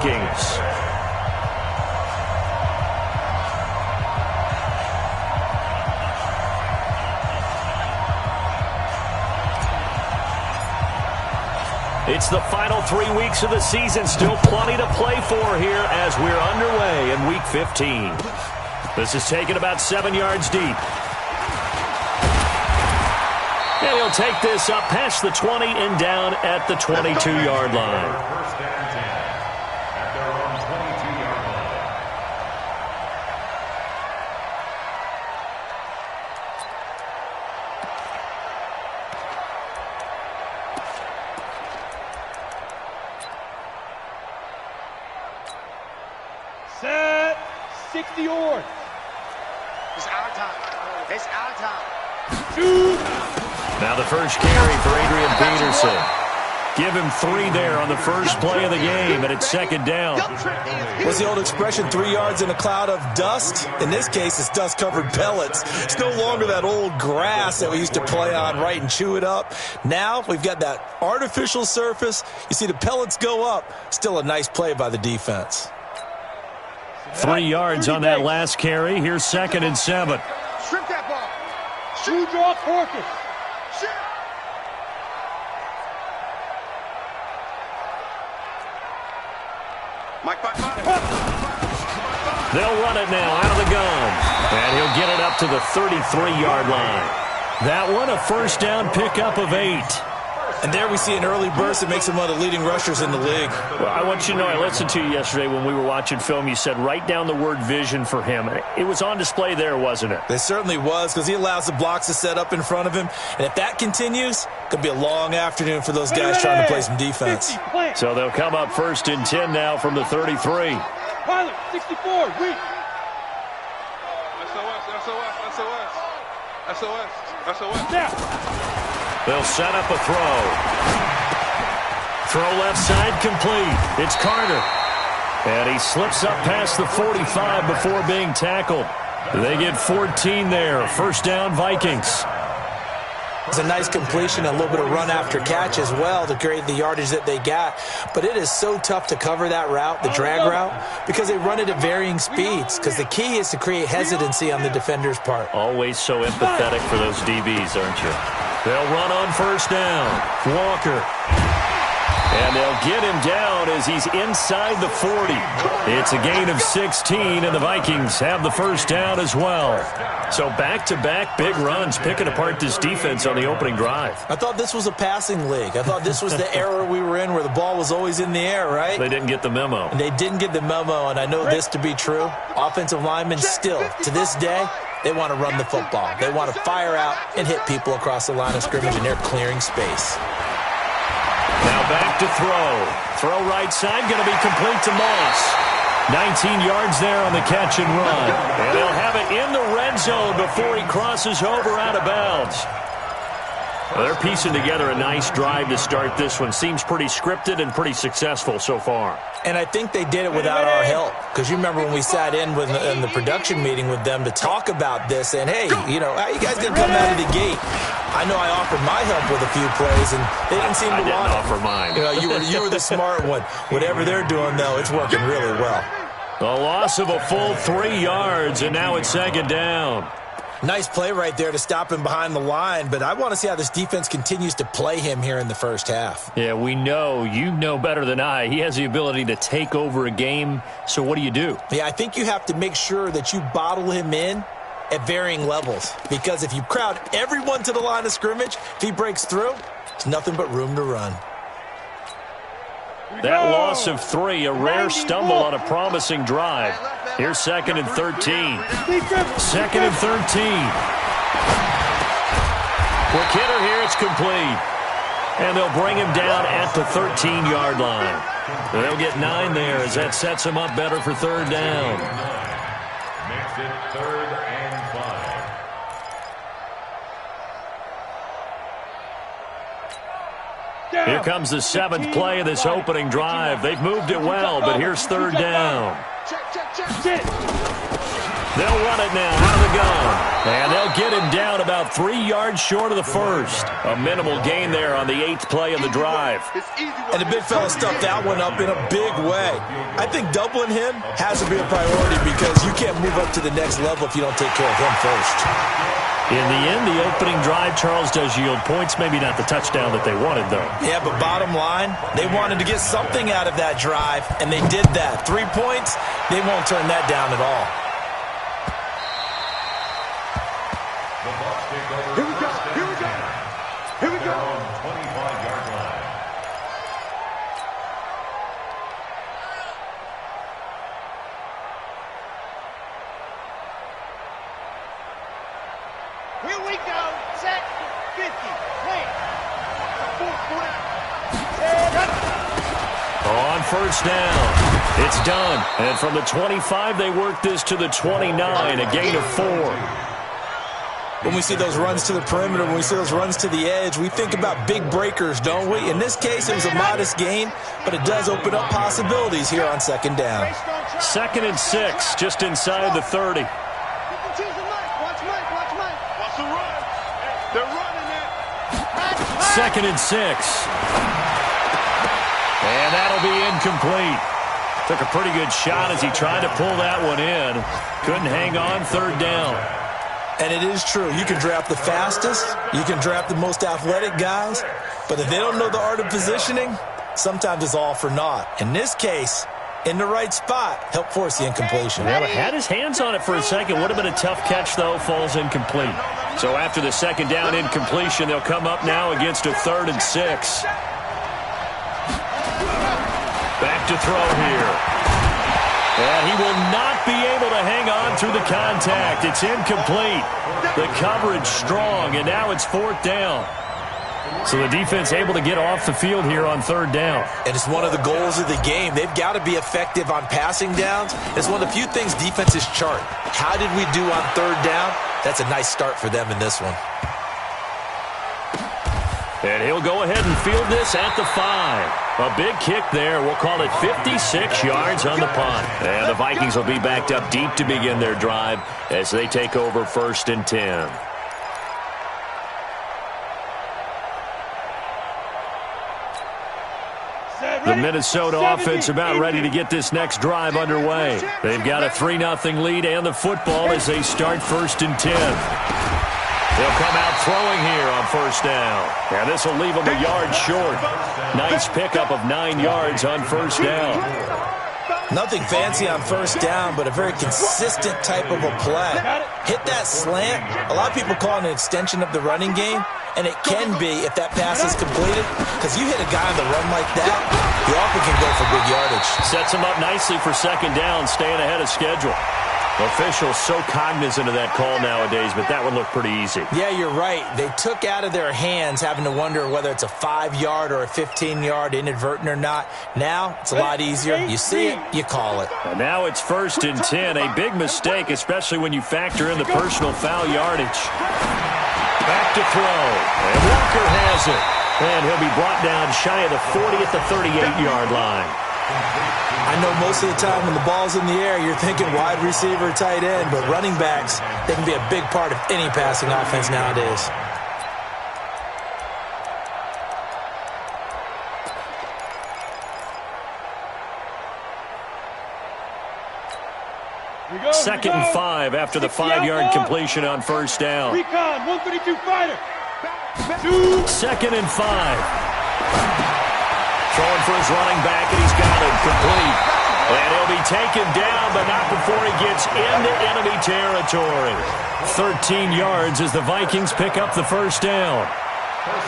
Vikings. It's the final 3 weeks of the season. Still plenty to play for here as we're underway in Week 15. This is taken about 7 yards deep. And he'll take this up past the 20 and down at the 22-yard line. Set 60 yards. It's our time. It's our time. Shoot. Now the first carry for Adrian Peterson. Give him 3 there on the first play of the game, and it's second down. What's the old expression, 3 yards in a cloud of dust? In this case, it's dust-covered pellets. It's no longer that old grass that we used to play on, right, and chew it up. Now we've got that artificial surface. You see the pellets go up. Still a nice play by the defense. 3 yards on that last carry. Here's 2nd and 7. Shrimp that ball. Shoot draw Corpus. Mike. They'll run it now out of the gun. And he'll get it up to the 33-yard line. That one, a first down pickup of 8. And there we see an early burst that makes him one of the leading rushers in the league. Well, I want you to know, I listened to you yesterday when we were watching film. You said write down the word vision for him. It was on display there, wasn't it? It certainly was, because he allows the blocks to set up in front of him. And if that continues, it could be a long afternoon for those guys trying to play some defense. So they'll come up 1st and 10 now from the 33. Pilot, 64, weak. SOS. Now. They'll set up a throw. Throw left side complete. It's Carter. And he slips up past the 45 before being tackled. They get 14 there. First down, Vikings. It's a nice completion, a little bit of run after catch as well to create the yardage that they got. But it is so tough to cover that route, the drag route, because they run it at varying speeds. Because the key is to create hesitancy on the defender's part. Always so empathetic for those DBs, aren't you? They'll run on first down. Walker. And they'll get him down as he's inside the 40. It's a gain of 16, and the Vikings have the first down as well. So back-to-back big runs, picking apart this defense on the opening drive. I thought this was a passing league. I thought this was the era we were in where the ball was always in the air, right? They didn't get the memo. And they didn't get the memo, and I know this to be true. Offensive linemen still, to this day, they want to run the football. They want to fire out and hit people across the line of scrimmage, and they're clearing space. Now back to throw. Throw right side, going to be complete to Moss. 19 yards there on the catch and run. And they'll have it in the red zone before he crosses over out of bounds. Well, they're piecing together a nice drive to start this one. Seems pretty scripted and pretty successful so far. And I think they did it without our help. Because you remember when we sat in the production meeting with them to talk about this, and hey, you know, how you guys going to come out of the gate? I know I offered my help with a few plays, and they didn't seem to want it. I didn't offer mine. You know, you were the smart one. Whatever they're doing, though, it's working really well. A loss of a full 3 yards, and now it's second down. Nice play right there to stop him behind the line, but I want to see how this defense continues to play him here in the first half. Yeah, we know. You know better than I. He has the ability to take over a game, so what do you do? Yeah, I think you have to make sure that you bottle him in at varying levels, because if you crowd everyone to the line of scrimmage, if he breaks through, there's nothing but room to run. That loss of 3, a rare stumble on a promising drive. Here's 2nd and 13. 2nd and 13. Quick hitter here, it's complete. And they'll bring him down at the 13-yard line. They'll get 9 there as that sets him up better for third down. Makes it 3rd and 5. Here comes the 7th play of this opening drive. They've moved it well, but here's third down. They'll run it now out of the gun. And they'll get him down about 3 yards short of the first. A minimal gain there on the 8th play of the drive. And the big fella stuffed that one up in a big way. I think doubling him has to be a priority because you can't move up to the next level if you don't take care of him first. In the end, the opening drive, Charles, does yield points. Maybe not the touchdown that they wanted, though. Yeah, but bottom line, they wanted to get something out of that drive, and they did that. 3 points, they won't turn that down at all. Here we go. Here we go. Here we go. On 25-yard line. Here we go. Set. 50. Play. On first down, it's done. And from the 25, they work this to the 29, a gain of 4. When we see those runs to the perimeter, when we see those runs to the edge, we think about big breakers, don't we? In this case, it was a modest gain, but it does open up possibilities here on second down. 2nd and 6, just inside the 30. Watch Mike. Watch the run. They're running it. 2nd and 6. And that'll be incomplete. Took a pretty good shot as he tried to pull that one in. Couldn't hang on 3rd down. And it is true. You can draft the fastest, you can draft the most athletic guys, but if they don't know the art of positioning, sometimes it's all for naught. In this case, in the right spot, help force the incompletion. Yeah, had his hands on it for a second. Would have been a tough catch, though. Falls incomplete. So after the 2nd down incompletion, they'll come up now against a 3rd and 6. Back to throw here. And he will not be able to hang on through the contact. It's incomplete. The coverage strong, and now it's 4th down. So the defense able to get off the field here on 3rd down. And it's one of the goals of the game. They've got to be effective on passing downs. It's one of the few things defenses chart. How did we do on 3rd down? That's a nice start for them in this one. And he'll go ahead and field this at the 5. A big kick there. We'll call it 56 yards on the punt. And the Vikings will be backed up deep to begin their drive as they take over 1st and 10. The Minnesota offense about ready to get this next drive underway. They've got a 3-0 lead and the football as they start 1st and 10. They'll come out throwing here on 1st down. And this will leave them a yard short. Nice pickup of 9 yards on 1st down. Nothing fancy on 1st down, but a very consistent type of a play. Hit that slant. A lot of people call it an extension of the running game, and it can be if that pass is completed, because you hit a guy on the run like that, he often can go for big yardage. Sets him up nicely for 2nd down, staying ahead of schedule. Officials so cognizant of that call nowadays, but that one looked pretty easy. Yeah, you're right. They took out of their hands having to wonder whether it's a 5-yard or a 15-yard, inadvertent or not. Now, it's a lot easier. You see it, you call it. And now it's 1st and 10. A big mistake, especially when you factor in the personal foul yardage. Back to throw. And Walker has it. And he'll be brought down shy of the 40 at the 38-yard line. I know most of the time when the ball's in the air, you're thinking wide receiver, tight end, but running backs, they can be a big part of any passing offense nowadays. Second and 5 after the 5-yard completion on 1st down. Recon, 132 fighter. 2nd and 5. Throwing for his running back, and he's got it complete. And he'll be taken down, but not before he gets into enemy territory. 13 yards as the Vikings pick up the 1st down.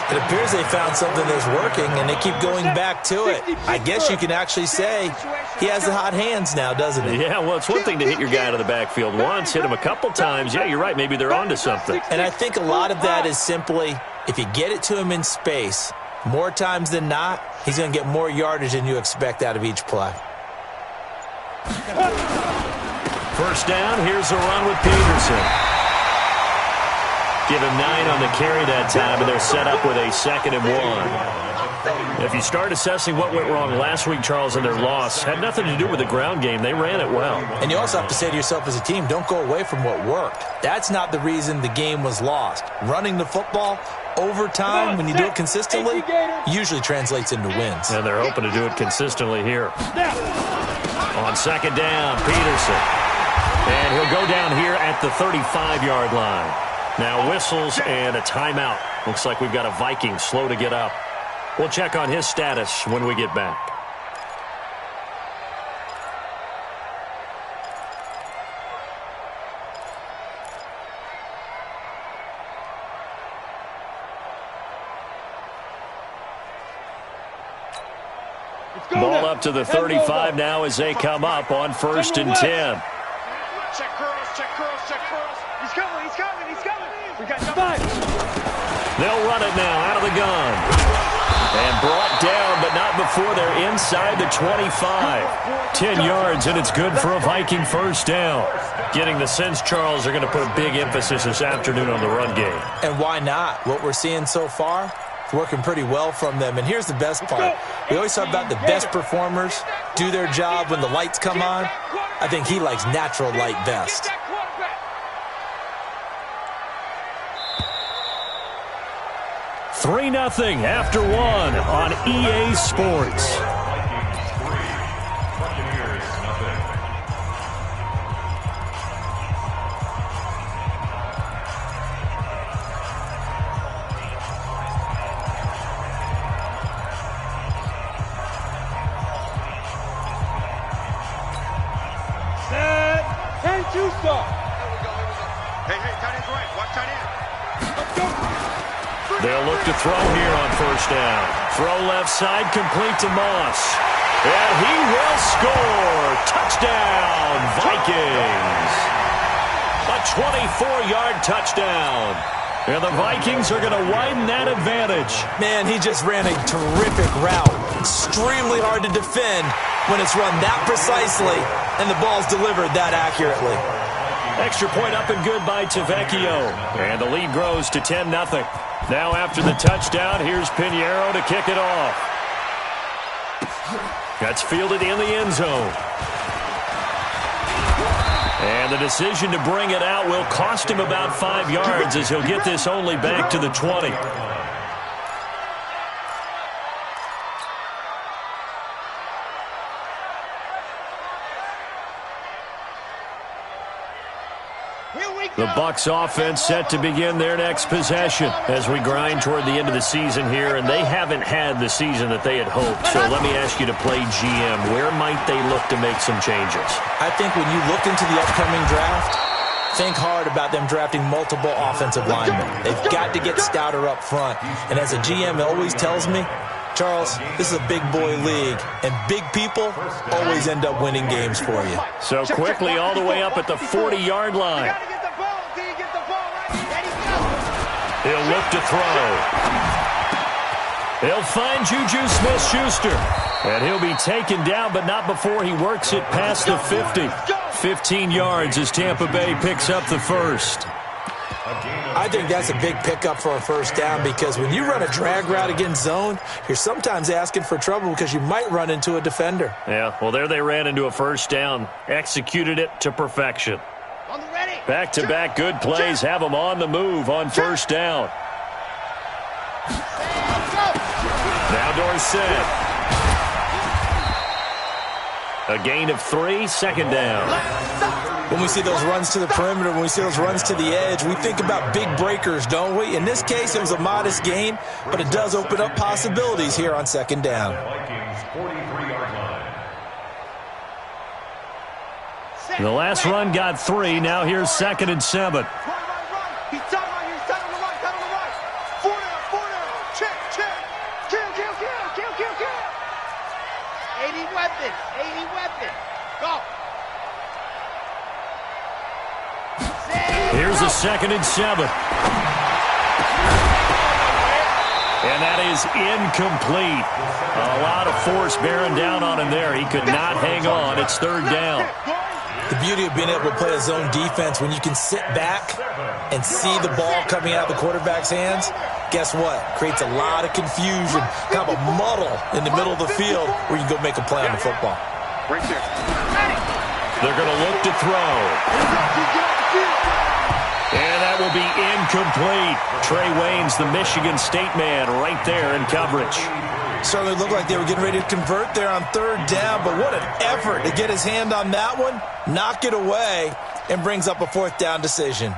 It appears they found something that's working, and they keep going back to it. I guess you can actually say he has the hot hands now, doesn't he? Yeah, well, it's one thing to hit your guy out of the backfield once, hit him a couple times. Yeah, you're right. Maybe they're onto something. And I think a lot of that is simply if you get it to him in space, more times than not, he's going to get more yardage than you expect out of each play. 1st down, here's a run with Peterson. Give him 9 on the carry that time, and they're set up with a 2nd and 1. If you start assessing what went wrong last week, Charles, in their loss, had nothing to do with the ground game. They ran it well. And you also have to say to yourself as a team, don't go away from what worked. That's not the reason the game was lost. Running the football over time, when you do it consistently, usually translates into wins. And they're hoping to do it consistently here. On second down, Peterson. And he'll go down here at the 35-yard line. Now whistles and a timeout. Looks like we've got a Viking slow to get up. We'll check on his status when we get back. Ball up to the 35 now as they come up on 1st and 10. Check curls, check curls, check curls. He's coming, he's coming, he's coming. We got five. They'll run it now out of the gun. And brought down, but not before they're inside the 25. 10 yards, and it's good for a Viking first down. Getting the sense, Charles, they're going to put a big emphasis this afternoon on the run game. And why not? What we're seeing so far, it's working pretty well from them. And here's the best part. We always talk about the best performers do their job when the lights come on. I think he likes natural light best. 3-0 after 1 on EA Sports. Set. 10-2 start. Hey, tight end's right. Watch tight end. Let's go. They'll look to throw here on first down. Throw left side, complete to Moss. And he will score. Touchdown, Vikings. A 24-yard touchdown. And the Vikings are going to widen that advantage. Man, he just ran a terrific route. Extremely hard to defend when it's run that precisely and the ball's delivered that accurately. Extra point up and good by Tavecchio. And the lead grows to 10-0. Now after the touchdown, here's Pinheiro to kick it off. That's fielded in the end zone. And the decision to bring it out will cost him about 5 yards as he'll get this only back to the 20. The Bucs offense set to begin their next possession as we grind toward the end of the season here, and they haven't had the season that they had hoped. So let me ask you to play GM. Where might they look to make some changes? I think when you look into the upcoming draft, think hard about them drafting multiple offensive linemen. They've got to get stouter up front. And as a GM, it always tells me, Charles, this is a big boy league, and big people always end up winning games for you. So quickly all the way up at the 40-yard line. He'll look to throw. He'll find Juju Smith-Schuster. And he'll be taken down, but not before he works it past the 50. 15 yards as Tampa Bay picks up the first. I think that's a big pickup for a first down because when you run a drag route against zone, you're sometimes asking for trouble because you might run into a defender. Yeah, well, there they ran into a first down. Executed it to perfection. Back-to-back good plays have them on the move on first down. Now Dorsett. A gain of 3, second down. When we see those runs to the perimeter, when we see those runs to the edge, we think about big breakers, don't we? In this case, it was a modest gain, but it does open up possibilities here on second down. The last run got 3. Now here's 2nd and 7. He's tight on the right. 4 down. Check. Kill. 80 weapons. Go. Here's a 2nd and 7. And that is incomplete. A lot of force bearing down on him there. He could not hang on. It's 3rd down. The beauty of being able to play a zone defense when you can sit back and see the ball coming out of the quarterback's hands, guess what? Creates a lot of confusion, kind of a muddle in the middle of the field where you can go make a play on the football. Right there. They're going to look to throw. And that will be incomplete. Trey Waynes, the Michigan State man, right there in coverage. Certainly looked like they were getting ready to convert there on third down, but what an effort to get his hand on that one, knock it away, and brings up a fourth down decision.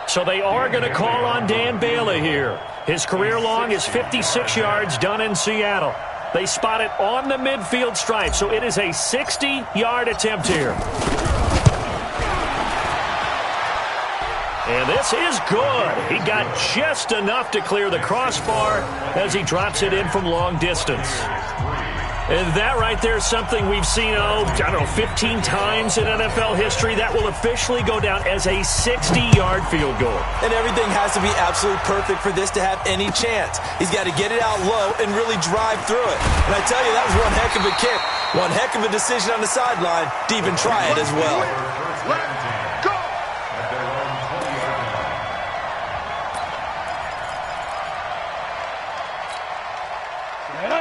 So they are going to call on Dan Bailey here. His career long is 56 yards done in Seattle. They spot it on the midfield stripe, so it is a 60-yard attempt here. And this is good. He got just enough to clear the crossbar as he drops it in from long distance. And that right there is something we've seen, 15 times in NFL history. That will officially go down as a 60-yard field goal. And everything has to be absolutely perfect for this to have any chance. He's got to get it out low and really drive through it. And I tell you, that was one heck of a kick. One heck of a decision on the sideline to even try it as well.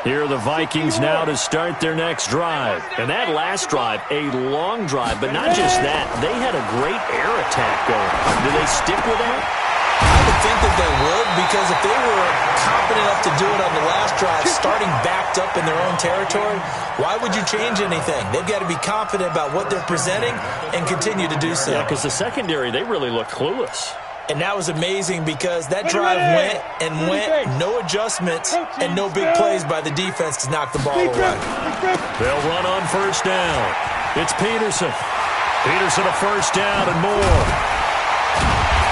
Here are the Vikings now to start their next drive. And that last drive, a long drive, but not just that. They had a great air attack going. Do they stick with that? I would think that they would, because if they were confident enough to do it on the last drive, starting backed up in their own territory, why would you change anything? They've got to be confident about what they're presenting and continue to do so. Yeah, because the secondary, they really look clueless. And that was amazing because that drive went and went, no adjustments and no big plays by the defense to knock the ball away. They'll run on first down. It's Peterson. Peterson a first down and more.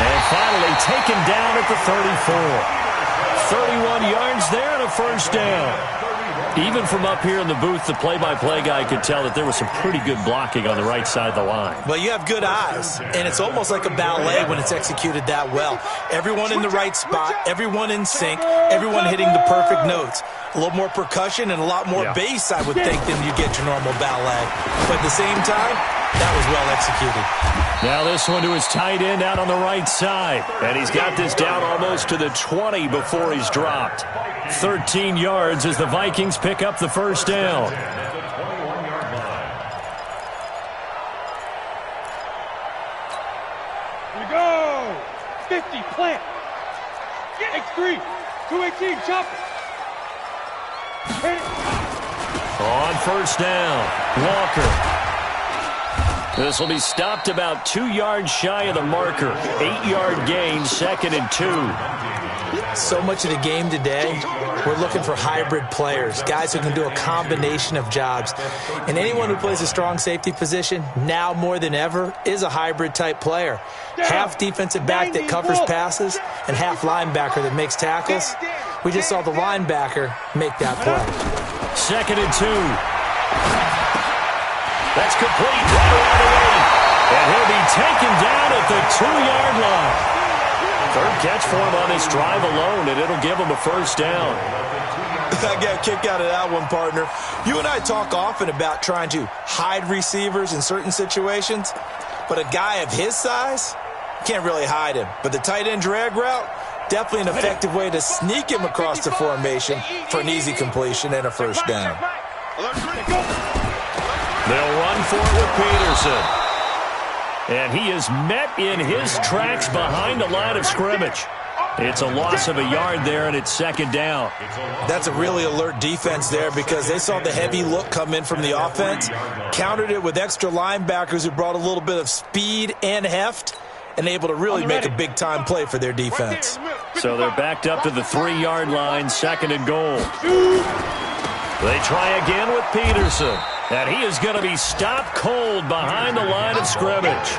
And finally taken down at the 34. 31 yards there and a first down. Even from up here in the booth, the play-by-play guy could tell that there was some pretty good blocking on the right side of the line. Well, you have good eyes, and it's almost like a ballet when it's executed that well. Everyone in the right spot, everyone in sync, everyone hitting the perfect notes. A little more percussion and a lot more bass, I would think, than you get your normal ballet. But at the same time, that was well executed. Now this one to his tight end out on the right side. And he's got this down almost to the 20 before he's dropped. 13 yards as the Vikings pick up the first down. Here we go. 50, plant. X3, 218, chopper. On first down, Walker. This will be stopped about 2 yards shy of the marker. 8-yard gain, 2nd and 2. So much of the game today, we're looking for hybrid players, guys who can do a combination of jobs. And anyone who plays a strong safety position, now more than ever, is a hybrid-type player. Half defensive back that covers passes and half linebacker that makes tackles. We just saw the linebacker make that play. 2nd and 2. That's complete right around the way. And he'll be taken down at the 2-yard line. Third catch for him on this drive alone, and it'll give him a first down. I got a kick out of that one, partner. You and I talk often about trying to hide receivers in certain situations, but a guy of his size can't really hide him. But the tight end drag route, definitely an effective way to sneak him across the formation for an easy completion and a first down. They'll run for it with Peterson. And he is met in his tracks behind the line of scrimmage. It's a loss of a yard there, and it's 2nd down. That's a really alert defense there because they saw the heavy look come in from the offense, countered it with extra linebackers who brought a little bit of speed and heft, and able to really make a big-time play for their defense. So they're backed up to the 3-yard line, 2nd and goal. They try again with Peterson. And he is going to be stopped cold behind the line of scrimmage.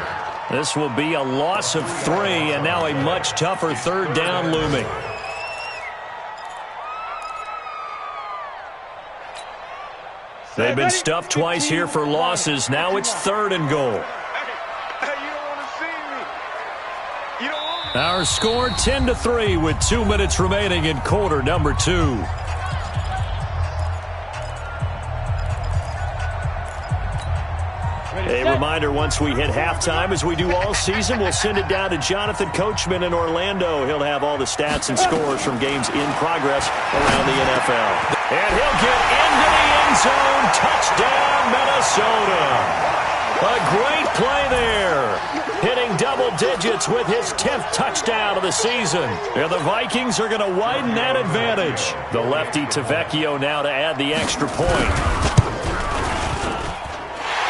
This will be a loss of 3, and now a much tougher 3rd down looming. They've been stuffed twice here for losses. Now it's 3rd and goal. Our score 10-3 with 2 minutes remaining in quarter number 2. A reminder, once we hit halftime, as we do all season, we'll send it down to Jonathan Coachman in Orlando. He'll have all the stats and scores from games in progress around the NFL. And he'll get into the end zone. Touchdown, Minnesota. A great play there. Hitting double digits with his 10th touchdown of the season. And the Vikings are going to widen that advantage. The lefty Tavecchio now to add the extra point.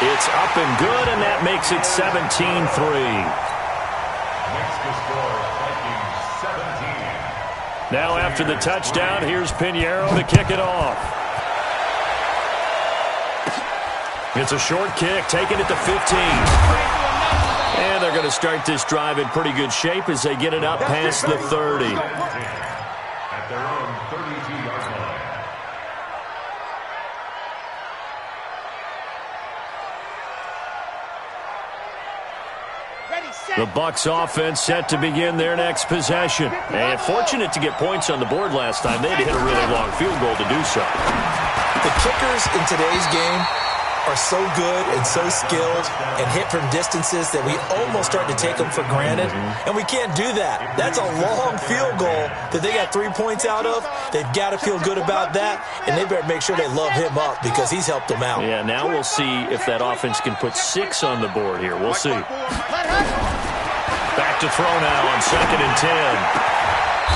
It's up and good, and that makes it 17-3. Next to score, Vikings 17. Now after the touchdown, here's Pinheiro to kick it off. It's a short kick, taking it to 15. And they're going to start this drive in pretty good shape as they get it up past the 30. At their own 32-yard line. The Bucs offense set to begin their next possession. And fortunate to get points on the board last time. They had to hit a really long field goal to do so. The kickers in today's game are so good and so skilled and hit from distances that we almost start to take them for granted. And we can't do that. That's a long field goal that they got 3 points out of. They've got to feel good about that, and they better make sure they love him up because he's helped them out. Yeah, now we'll see if that offense can put 6 on the board here. We'll see. Back to throw now on 2nd and 10.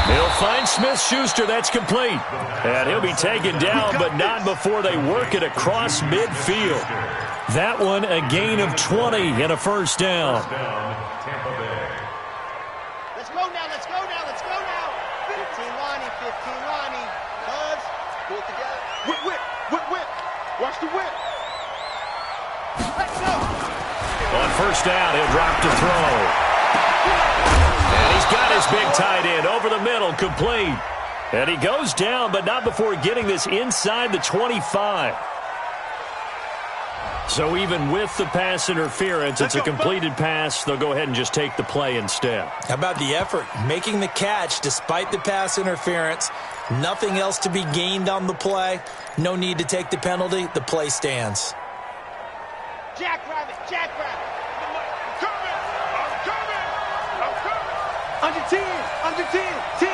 He'll find Smith-Schuster. That's complete. And he'll be taken down, but not before they work it across midfield. That one a gain of 20 and a first down. Tampa Bay. Let's go now, let's go now, let's go now. 15 Lonnie, 15 Lonnie. Buzz, pull it together. Whip, whip, whip, whip. Watch the whip. Let's go. On first down, he'll drop to throw. And he's got his big tight end over the middle, complete. And he goes down, but not before getting this inside the 25. So even with the pass interference, it's a completed pass. They'll go ahead and just take the play instead. How about the effort? Making the catch despite the pass interference. Nothing else to be gained on the play. No need to take the penalty. The play stands. Jackrabbit, jackrabbit. Under 10, under 10, 10.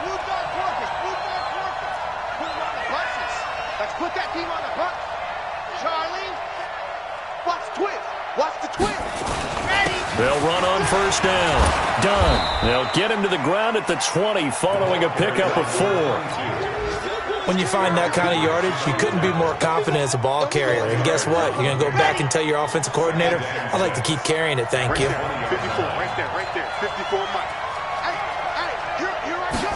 Blue dog working, blue dog working. Put it on the buses. Let's put that team on the bus. Charlie, watch twist. Watch the twist. Ready? They'll run on first down. Done. They'll get him to the ground at the 20 following a pickup of 4. When you find that kind of yardage, you couldn't be more confident as a ball carrier. And guess what? You're going to go back and tell your offensive coordinator, I'd like to keep carrying it, thank you. 54, right there, 54 Mike. Hey, you're right, Joe.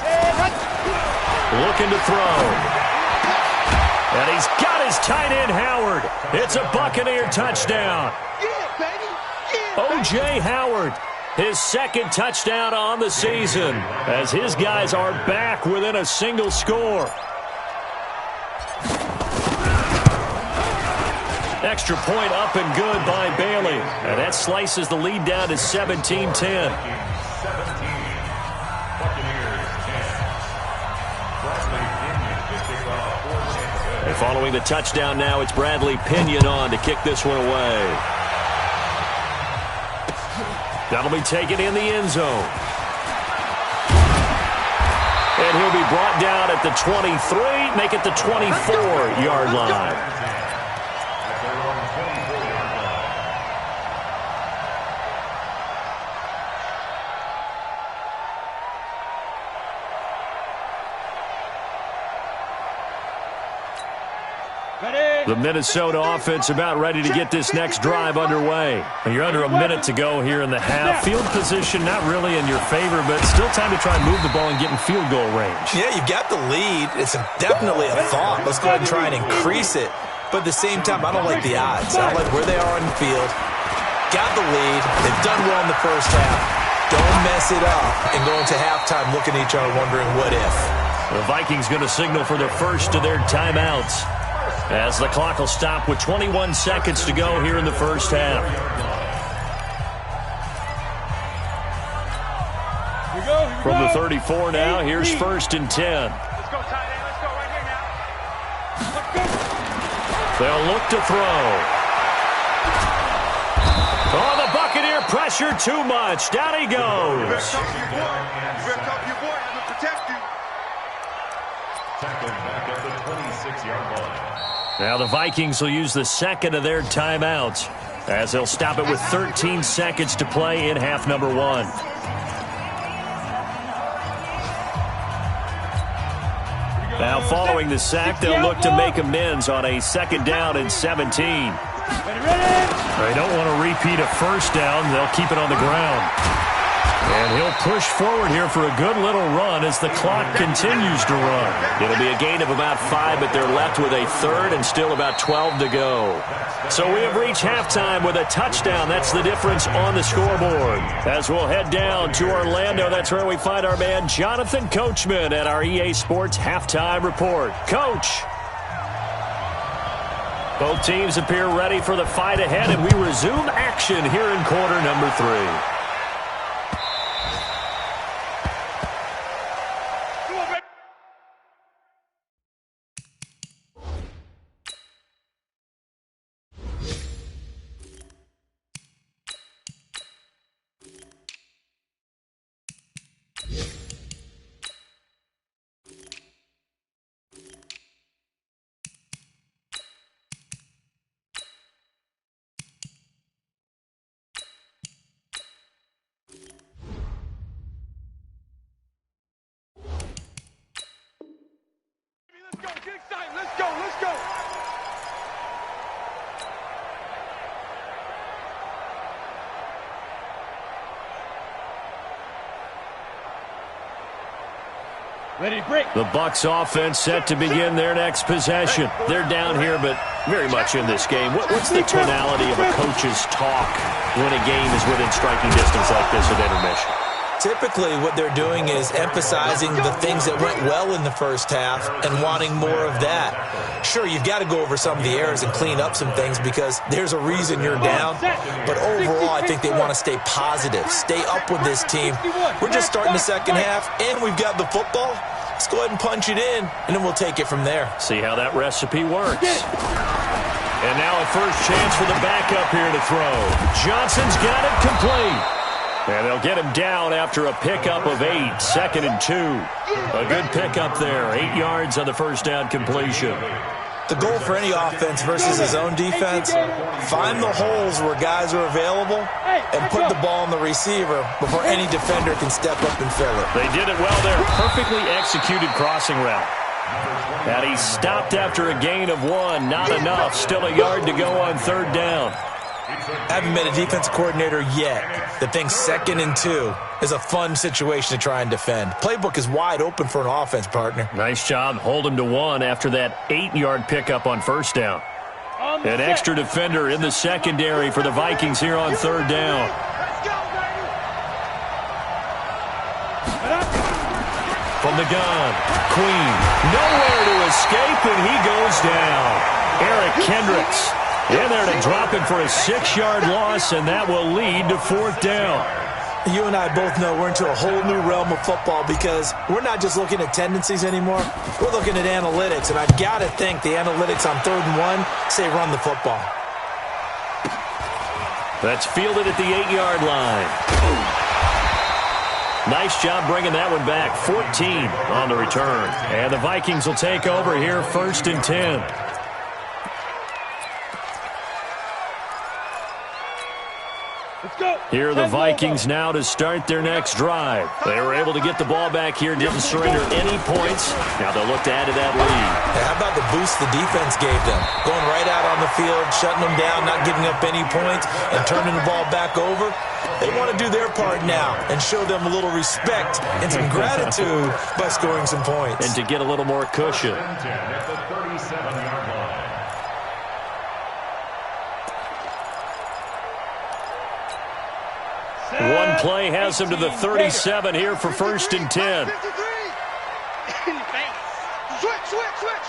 Looking to throw. And he's got his tight end, Howard. It's a Buccaneer touchdown. Yeah, baby. Yeah, O.J. Howard, his 2nd touchdown on the season, as his guys are back within a single score. Extra point up and good by Bailey. And that slices the lead down to 17-10. 17. Buccaneers 10. Bradley Pinion to kick off for Tampa Bay. And following the touchdown now, it's Bradley Pinion on to kick this one away. That'll be taken in the end zone. And he'll be brought down at the 23, make it the 24-yard line. The Minnesota offense about ready to get this next drive underway. You're under a minute to go here in the half. Field position not really in your favor, but still time to try and move the ball and get in field goal range. Yeah, you've got the lead. It's definitely a thought. Let's go ahead and try and increase it. But at the same time, I don't like the odds. I don't like where they are on the field. Got the lead. They've done well in the first half. Don't mess it up and go into halftime looking at each other wondering what if. The Vikings going to signal for the first of their timeouts, as the clock will stop with 21 seconds to go here in the first half. From the 34 now, here's 1st and 10. Let's go, tight end. Let's go right here now. Let's go. They'll look to throw. Oh, the Buccaneer pressure too much. Down he goes. You better talk to your boy. You better talk to your boy. Have him protect you. Tackled back at the 26-yard line. Now the Vikings will use the second of their timeouts as they'll stop it with 13 seconds to play in half number 1. Now following the sack, they'll look to make amends on a second down and 17. They don't want to repeat a first down. They'll keep it on the ground. And he'll push forward here for a good little run as the clock continues to run. It'll be a gain of about 5, but they're left with a third and still about 12 to go. So we have reached halftime with a touchdown. That's the difference on the scoreboard. As we'll head down to Orlando, that's where we find our man Jonathan Coachman at our EA Sports Halftime Report. Coach. Both teams appear ready for the fight ahead, and we resume action here in quarter number 3. Let's go. Ready, break. The Bucs offense set to begin their next possession. They're down here, but very much in this game. What's the tonality of a coach's talk when a game is within striking distance like this at intermission? Typically, what they're doing is emphasizing the things that went well in the first half and wanting more of that. Sure, you've got to go over some of the errors and clean up some things because there's a reason you're down. But overall, I think they want to stay positive, stay up with this team. We're just starting the second half, and we've got the football. Let's go ahead and punch it in, and then we'll take it from there. See how that recipe works. And now a first chance for the backup here to throw. Johnson's got it complete. And they'll get him down after a pickup of 8, 2nd and 2. A good pickup there, 8 yards on the first down completion. The goal for any offense versus his own defense, find the holes where guys are available and put the ball on the receiver before any defender can step up and fill it. They did it well there. Perfectly executed crossing route. And he stopped after a gain of 1. Not enough. Still a yard to go on third down. Haven't met a defensive coordinator yet that thinks 2nd and 2 is a fun situation to try and defend. Playbook is wide open for an offense, partner. Nice job. Hold him to 1 after that 8-yard pickup on first down. An extra defender in the secondary for the Vikings here on third down. From the gun, Queen, nowhere to escape, and he goes down. Eric Kendricks in there to drop him for a 6-yard loss, and that will lead to fourth down. You and I both know we're into a whole new realm of football because we're not just looking at tendencies anymore. We're looking at analytics, and I've got to think the analytics on 3rd and 1 say run the football. That's fielded at the 8-yard line. Nice job bringing that one back. 14 on the return. And the Vikings will take over here 1st and 10. Here are the Vikings now to start their next drive. They were able to get the ball back here, didn't surrender any points. Now they'll look to add to that lead. Hey, how about the boost the defense gave them? Going right out on the field, shutting them down, not giving up any points, and turning the ball back over. They want to do their part now and show them a little respect and some gratitude by scoring some points. And to get a little more cushion. At the 37-yard line. One play has him to the 37 here for 1st and 10. Switch.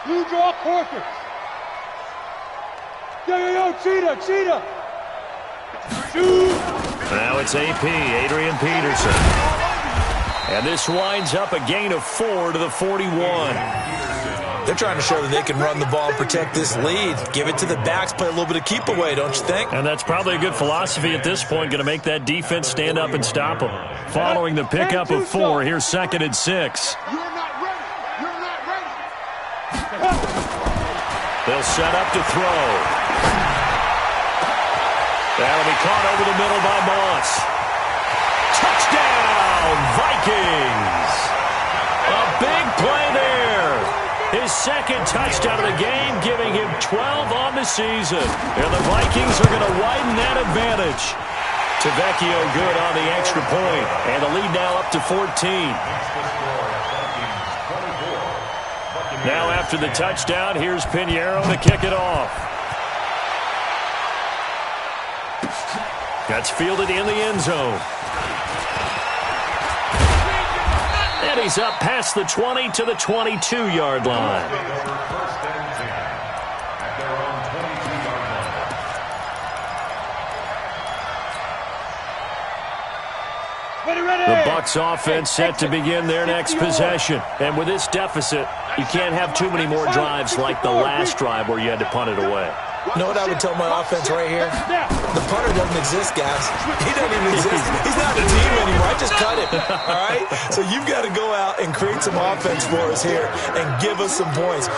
You draw quarters. Yo, cheetah. Now it's AP, Adrian Peterson. And this winds up a gain of 4 to the 41. They're trying to show that they can run the ball and protect this lead. Give it to the backs, play a little bit of keep away, don't you think? And that's probably a good philosophy at this point, going to make that defense stand up and stop them. Following the pickup of 4, here's 2nd and 6. You're not ready. You're not ready. They'll set up to throw. That'll be caught over the middle by Moss. Touchdown, Vikings! A big play there. His 2nd touchdown of the game, giving him 12 on the season. And the Vikings are going to widen that advantage. Tavecchio good on the extra point. And the lead now up to 14. Now after the touchdown, here's Pinheiro to kick it off. That's fielded in the end zone. And he's up past the 20 to the 22-yard line. The Bucs offense set to begin their next possession. And with this deficit, you can't have too many more drives like the last drive where you had to punt it away. You know what I would tell my offense right here? The punter doesn't exist, guys. He doesn't even exist. He's not a team anymore. I just cut him, all right? So you've got to go out and create some offense for us here and give us some points.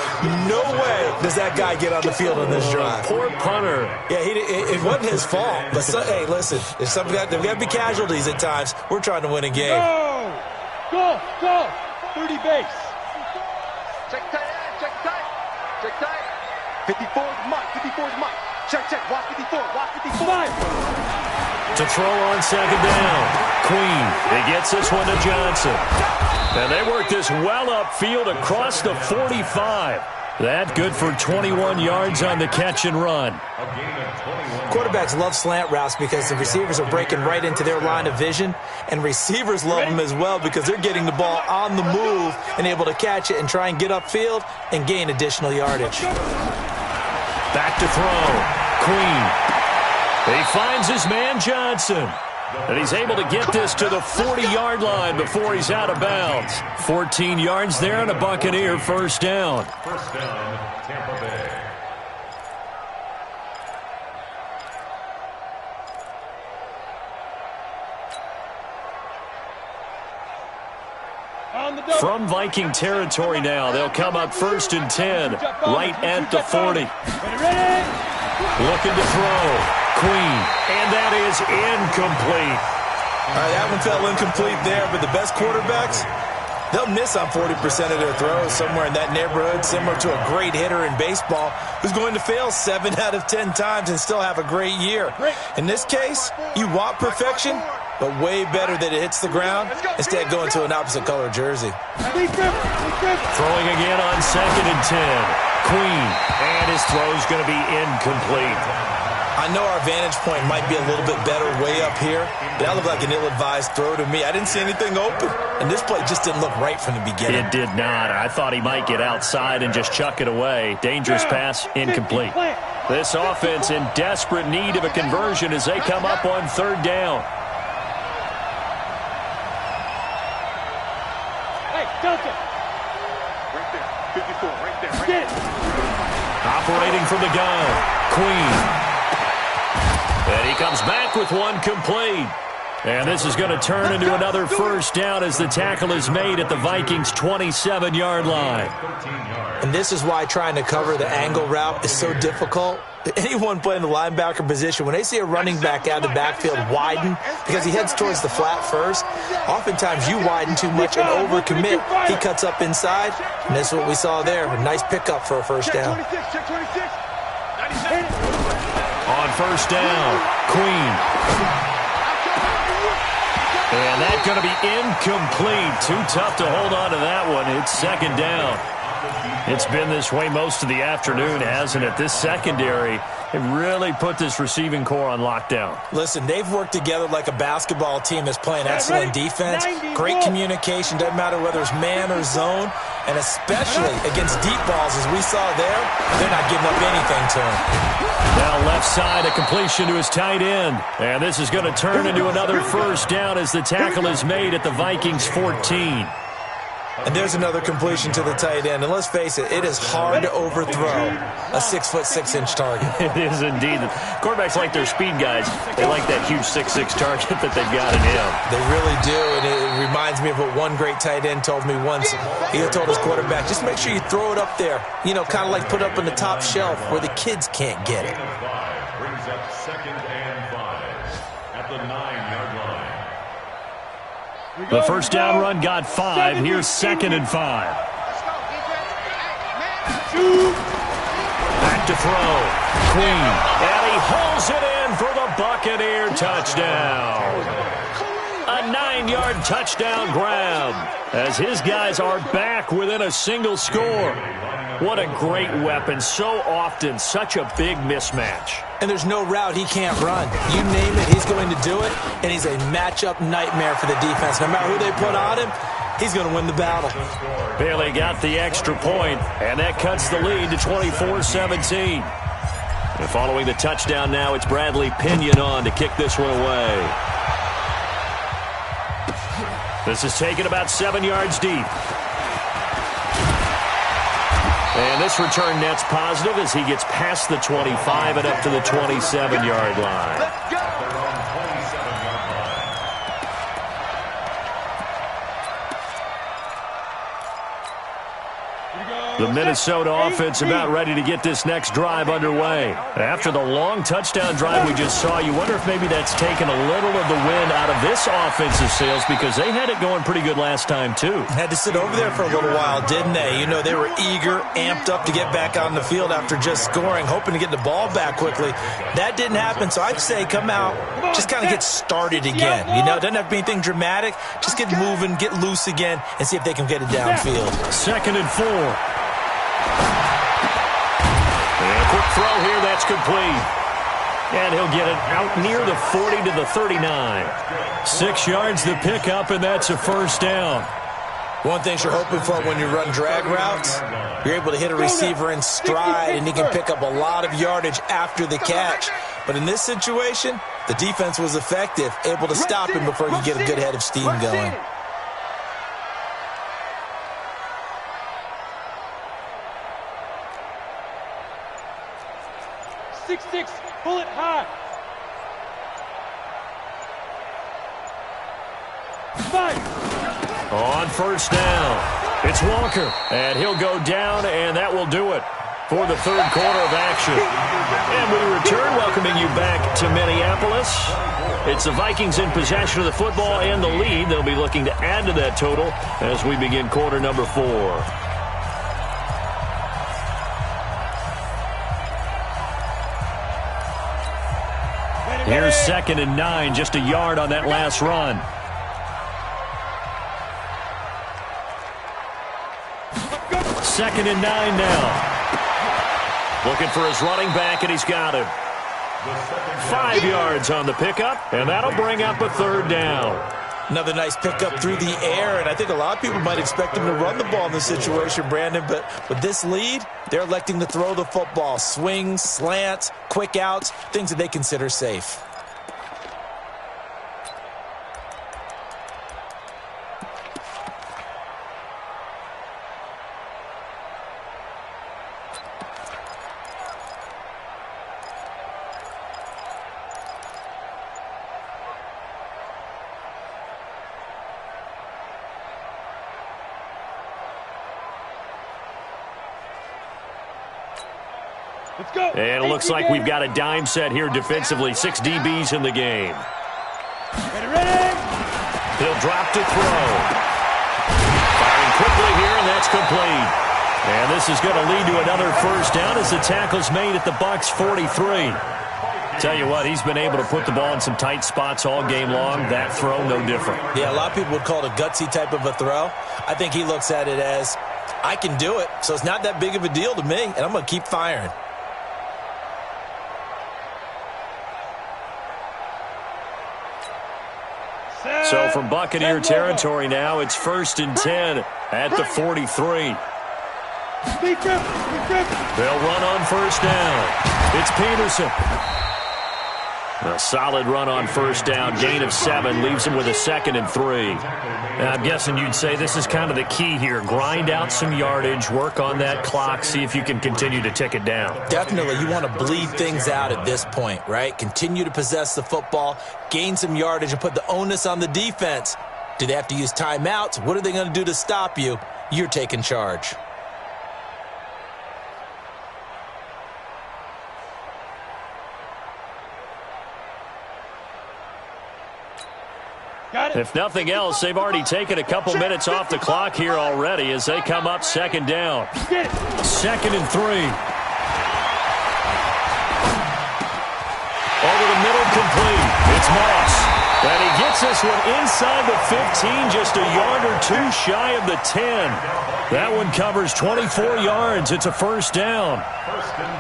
No way does that guy get on the field on this drive. Poor punter. Yeah, it wasn't his fault. But, hey, listen, there's got to be casualties at times. We're trying to win a game. Go. 30 base. Check tight. 54 is Mike. Check. Watch 54. To throw on 2nd down. Queen. He gets this one to Johnson. And they work this well upfield across the 45. That good for 21 yards on the catch and run. Quarterbacks love slant routes because the receivers are breaking right into their line of vision, and receivers love them as well because they're getting the ball on the move and able to catch it and try and get upfield and gain additional yardage. Back to throw. Queen. He finds his man Johnson. And he's able to get this to the 40-yard line before he's out of bounds. 14 yards there and a Buccaneer first down. First down, Tampa Bay. From Viking territory now, they'll come up 1st and 10, right at the 40. Looking to throw. Queen. And that is incomplete. All right, that one fell incomplete there, but the best quarterbacks, they'll miss on 40% of their throws somewhere in that neighborhood, similar to a great hitter in baseball who's going to fail 7 out of 10 times and still have a great year. In this case, you want perfection, but way better that it hits the ground instead of going to an opposite color jersey. Throwing again on 2nd and 10. Queen. And his throw's going to be incomplete. I know our vantage point might be a little bit better way up here, but that looked like an ill-advised throw to me. I didn't see anything open, and this play just didn't look right from the beginning. It did not. I thought he might get outside and just chuck it away. Dangerous pass, incomplete. This offense in desperate need of a conversion as they come up on 3rd down. Hey, Delta. Right there. 54, right there. Operating from the gun. Queen. And he comes back with one complete. And this is going to turn into another first down as the tackle is made at the Vikings' 27-yard line. And this is why trying to cover the angle route is so difficult. Anyone playing the linebacker position, when they see a running back out of the backfield widen because he heads towards the flat first, oftentimes you widen too much and overcommit. He cuts up inside, and that's what we saw there. A nice pickup for a first down. On first down, Queen. And that's going to be incomplete. Too tough to hold on to that one. It's 2nd down. It's been this way most of the afternoon, hasn't it? This secondary, it really put this receiving core on lockdown. Listen, they've worked together like a basketball team that's playing excellent defense. Great communication. Doesn't matter whether it's man or zone. And especially against deep balls, as we saw there, they're not giving up anything to him. Now left side, a completion to his tight end. And this is going to turn into another first down as the tackle is made at the Vikings 14. And there's another completion to the tight end. And let's face it, it is hard to overthrow a 6'6" target. It is indeed. Quarterbacks like their speed guys. They like that huge 6'6" target that they've got in him. They really do, and it reminds me of what one great tight end told me once. He told his quarterback, just make sure you throw it up there, you know, kind of like put up on the top shelf where the kids can't get it. Brings up 2nd and 5 at the 9-yard line. The first down run got 5. Here's 2nd and 5. Back to throw. Queen. And he holds it in for the Buccaneer touchdown. A 9-yard touchdown grab as his guys are back within a single score. What a great weapon. So often, such a big mismatch. And there's no route he can't run. You name it, he's going to do it, and he's a matchup nightmare for the defense. No matter who they put on him, he's going to win the battle. Bailey got the extra point, and that cuts the lead to 24-17. And following the touchdown now, it's Bradley Pinion on to kick this one away. This is taken about 7 yards deep. And this return net's positive as he gets past the 25 and up to the 27-yard line. Let's go. The Minnesota offense about ready to get this next drive underway. After the long touchdown drive we just saw, you wonder if maybe that's taken a little of the wind out of this offensive sails because they had it going pretty good last time, too. Had to sit over there for a little while, didn't they? You know, they were eager, amped up to get back on the field after just scoring, hoping to get the ball back quickly. That didn't happen, so I'd say come out, just kind of get started again. You know, it doesn't have to be anything dramatic. Just get moving, get loose again, and see if they can get it downfield. 2nd and 4. And a quick throw here, that's complete. And he'll get it out near the 40 to the 39. 6 yards the pickup, and that's a first down. One thing you're hoping for when you run drag routes, you're able to hit a receiver in stride, and he can pick up a lot of yardage after the catch. But in this situation, the defense was effective, able to stop him before he could get a good head of steam going. Pull it high. 5. On first down, it's Walker, and he'll go down, and that will do it for the third quarter of action. And we return, welcoming you back to Minneapolis. It's the Vikings in possession of the football and the lead. They'll be looking to add to that total as we begin quarter number 4. Here's 2nd and 9, just a yard on that last run. Second and 9 now. Looking for his running back, and he's got him. 5 yards on the pickup, and that'll bring up a third down. Another nice pickup through the air, and I think a lot of people might expect him to run the ball in this situation, Brandon, but with this lead, they're electing to throw the football. Swings, slants, quick outs, things that they consider safe. And it looks like we've got a dime set here defensively. 6 DBs in the game. He'll drop to throw. Firing quickly here, and that's complete. And this is going to lead to another first down as the tackle's made at the Bucs 43. Tell you what, he's been able to put the ball in some tight spots all game long. That throw, no different. Yeah, a lot of people would call it a gutsy type of a throw. I think he looks at it as, I can do it, so it's not that big of a deal to me, and I'm going to keep firing. So from Buccaneer territory now, it's 1st and 10 at the 43. They'll run on 1st down. It's Peterson. A solid run on 1st down. Gain of 7 leaves him with a 2nd and 3. Now, I'm guessing you'd say this is kind of the key here. Grind out some yardage, work on that clock, see if you can continue to tick it down. Definitely, you want to bleed things out at this point, right? Continue to possess the football, gain some yardage, and put the onus on the defense. Do they have to use timeouts? What are they going to do to stop you? You're taking charge. If nothing else, they've already taken a couple minutes off the clock here already as they come up 2nd down. 2nd and 3. Over the middle, complete. It's Moss. And he gets this one inside the 15, just a yard or 2 shy of the 10. That one covers 24 yards. It's a 1st down.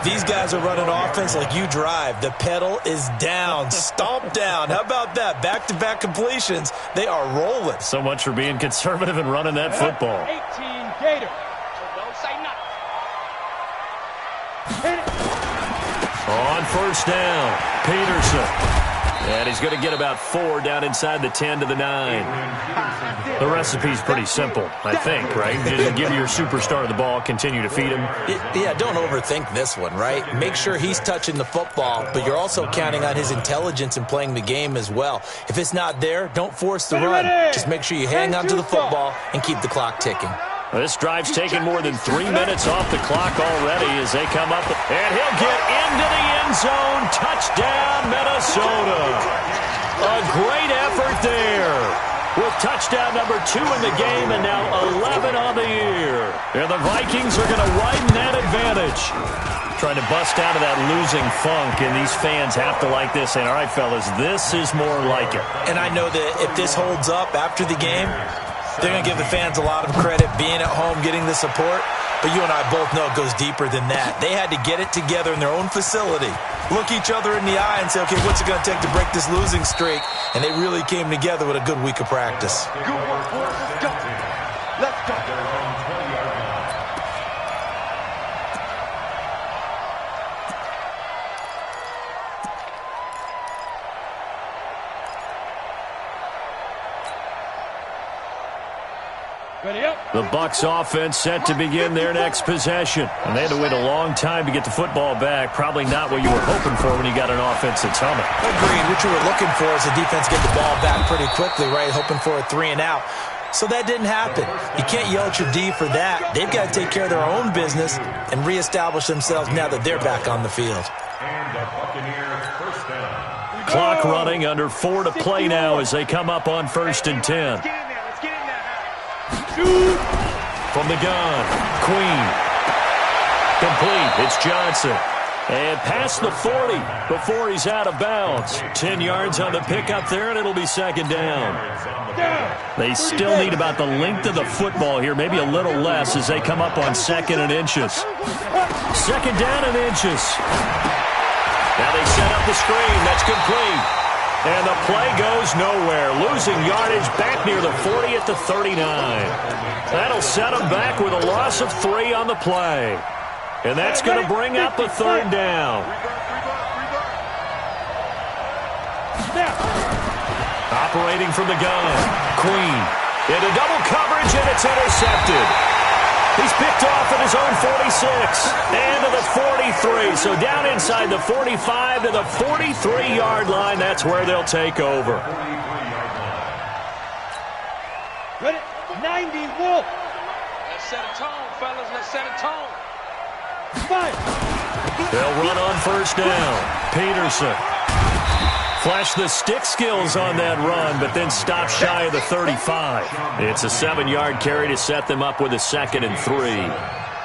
These guys are running offense like you drive. The pedal is down, stomp down. How about that? Back-to-back completions. They are rolling. So much for being conservative and running that football. 18 Gator. Don't say nothing. On 1st down, Peterson. And he's going to get about 4 down inside the 10 to the 9. The recipe's pretty simple, I think, right? Just give your superstar the ball, continue to feed him. Yeah, don't overthink this one, right? Make sure he's touching the football, but you're also counting on his intelligence in playing the game as well. If it's not there, don't force the run. Just make sure you hang on to the football and keep the clock ticking. Well, this drive's taken more than 3 minutes off the clock already as they come up. And he'll get into the end zone. Touchdown, Minnesota. A great effort there. With touchdown number 2 in the game and now 11 on the year. And the Vikings are going to widen that advantage. Trying to bust out of that losing funk, and these fans have to like this. And all right, fellas, this is more like it. And I know that if this holds up after the game, they're going to give the fans a lot of credit being at home, getting the support. But you and I both know it goes deeper than that. They had to get it together in their own facility, look each other in the eye and say, okay, what's it going to take to break this losing streak? And they really came together with a good week of practice. Good work, boys. Let's go. Let's go. The Bucs offense set to begin their next possession. And they had to wait a long time to get the football back. Probably not what you were hoping for when you got an offense that's humming. Agreed. What you were looking for is the defense get the ball back pretty quickly, right? Hoping for a 3 and out. So that didn't happen. You can't yell at your D for that. They've got to take care of their own business and reestablish themselves now that they're back on the field. And the Buccaneers 1st down. Clock running, under 4 to play now as they come up on 1st and 10. From the gun, Queen. Complete, it's Johnson. And past the 40 before he's out of bounds. 10 yards on the pickup there, and it'll be 2nd down. They still need about the length of the football here, maybe a little less as they come up on 2nd and inches. 2nd down and inches. Now they set up the screen. That's complete. And the play goes nowhere. Losing yardage back near the 40 at the 39. That'll set them back with a loss of 3 on the play. And that's going to bring up a 3rd down. Operating from the gun. Queen. Into double coverage, and it's intercepted. He's picked off at his own 46 and to the 43. So down inside the 45 to the 43-yard line. That's where they'll take over. Ready? 90 Wolf. Let's set a tone, fellas. Let's set a tone. Fight. They'll run on 1st down. Peterson. Flash the stick skills on that run, but then stop shy of the 35. It's a 7-yard carry to set them up with a 2nd and 3.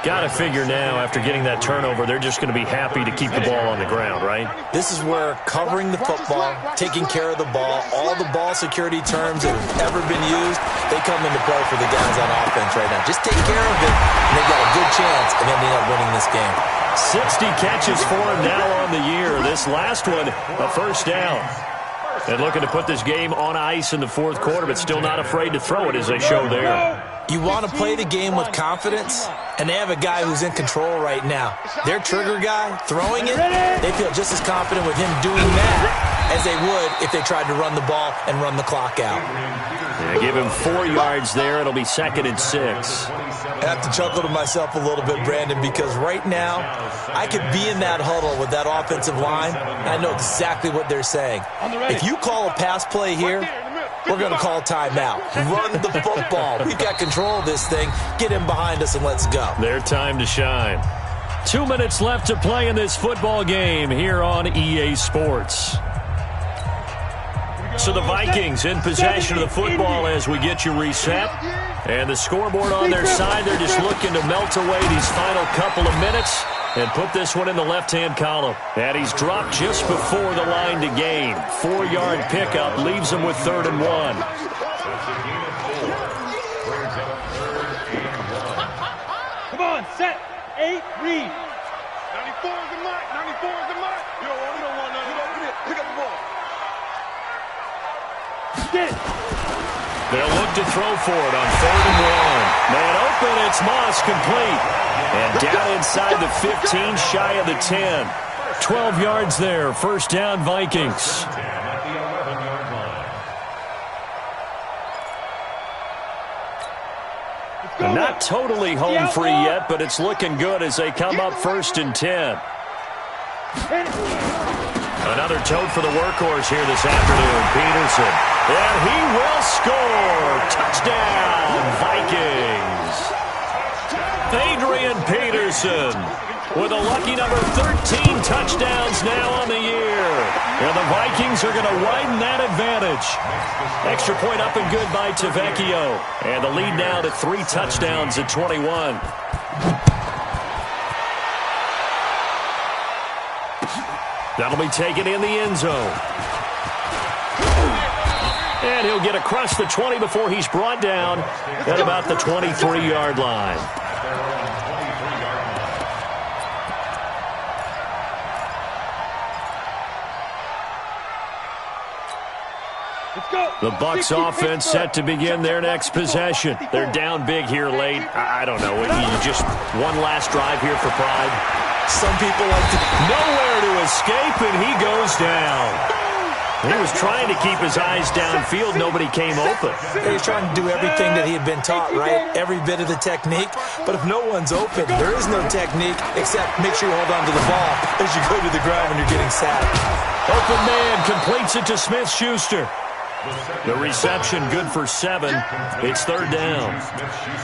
Got to figure now, after getting that turnover, they're just going to be happy to keep the ball on the ground, right? This is where covering the football, taking care of the ball, all the ball security terms that have ever been used, they come into play for the guys on offense right now. Just take care of it, and they've got a good chance of ending up winning this game. 60 catches for him now on the year. This last one, a 1st down. And looking to put this game on ice in the fourth quarter, but still not afraid to throw it as they show there. You want to play the game with confidence, and they have a guy who's in control right now. Their trigger guy, throwing it, they feel just as confident with him doing that as they would if they tried to run the ball and run the clock out. Yeah, give him 4 yards there. It'll be 2nd and 6. I have to chuckle to myself a little bit, Brandon, because right now I could be in that huddle with that offensive line, and I know exactly what they're saying. If you call a pass play here, we're going to call timeout. Run the football. We've got control of this thing. Get him behind us and let's go. Their time to shine. 2 minutes left to play in this football game here on EA Sports. So the Vikings in possession of the football as we get you reset. And the scoreboard on their side, they're just looking to melt away these final couple of minutes and put this one in the left-hand column. And he's dropped just before the line to gain. 4-yard pickup leaves him with 3rd and 1. Come on, set, 8, read. 94 is the mark. 94 is the mark. You don't want none. Pick up the ball. Get it. They'll look to throw for it on 3rd and 1. Man open, it's Moss complete. And down inside the 15, shy of the 10. 12 yards there, 1st down Vikings. Not totally home free yet, but it's looking good as they come up 1st and 10. Another tote for the workhorse here this afternoon, Peterson. And he will score. Touchdown, Vikings. Adrian Peterson with a lucky number 13 touchdowns now on the year. And the Vikings are going to widen that advantage. Extra point up and good by Tavecchio. And the lead now to 3 touchdowns at 21. That'll be taken in the end zone. And he'll get across the 20 before he's brought down at about the 23-yard line. The Bucs offense set to begin their next possession. They're down big here late. I don't know. Just one last drive here for pride. Some people like to... Nowhere to escape, and he goes down. He was trying to keep his eyes downfield. Nobody came open. He was trying to do everything that he had been taught, right? Every bit of the technique. But if no one's open, there is no technique except make sure you hold on to the ball as you go to the ground when you're getting sacked. Open man completes it to Smith-Schuster. The reception good for 7. It's 3rd down.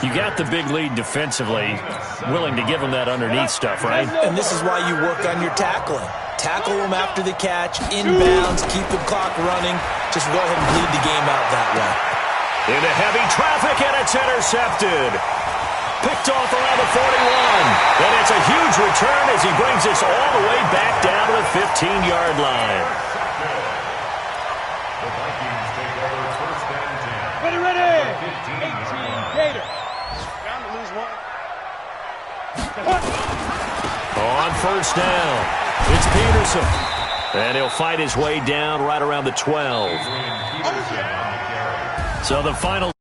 You got the big lead defensively. Willing to give them that underneath stuff, right? And this is why you work on your tackling. Tackle them after the catch, inbounds, keep the clock running. Just go ahead and bleed the game out that way. Into heavy traffic, and it's intercepted. Picked off around the 41. And it's a huge return as he brings us all the way back down to the 15-yard line. Ready. 18, Gator. Down to lose 1. On 1st down, it's Peterson. And he'll fight his way down right around the 12. So the final...